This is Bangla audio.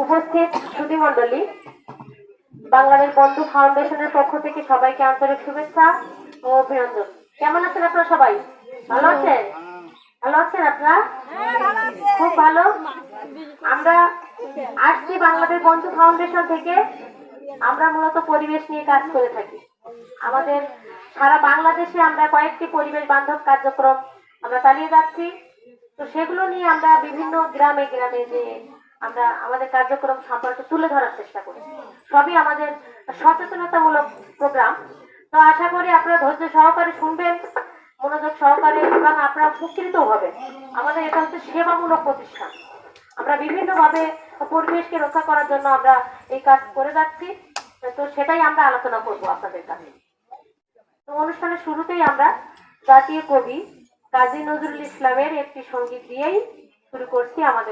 উপস্থিত সুধীমণ্ডলী, বাংলাদেশ বন্ধু ফাউন্ডেশনের পক্ষ থেকে সবাইকে আন্তরিক শুভেচ্ছা ও অভিনন্দন। কেমন আছেন আপনারা? সবাই ভালো আছেন? ভালো আছেন আপনারা? খুব ভালো। আমরা আসছি বাংলাদেশ বন্ধু ফাউন্ডেশন থেকে। আমরা মূলত পরিবেশ নিয়ে কাজ করে থাকি। আমাদের সারা বাংলাদেশে আমরা কয়েকটি পরিবেশ বান্ধব কার্যক্রম আমরা চালিয়ে যাচ্ছি। তো সেগুলো নিয়ে আমরা বিভিন্ন গ্রামে গ্রামে যে আমরা আমাদের কার্যক্রম সম্পর্কে তুলে ধরার চেষ্টা করি। সবই আমাদের সচেতনতামূলক প্রোগ্রাম। তো আশা করি আপনারা ধৈর্য সহকারে শুনবেন, মনোযোগ সহকারে, এবং আপনারা উপকৃত হবেন। আমাদের এটা হচ্ছে সেবামূলক প্রতিষ্ঠান। আমরা বিভিন্নভাবে পরিবেশকে রক্ষা করার জন্য আমরা এই কাজ করে যাচ্ছি। তো সেটাই আমরা আলোচনা করব আপনাদের কাছে। তো অনুষ্ঠানের শুরুতেই আমরা জাতীয় কবি কাজী নজরুল ইসলামের একটি সঙ্গীত দিয়েই শুরু করছি আমাদের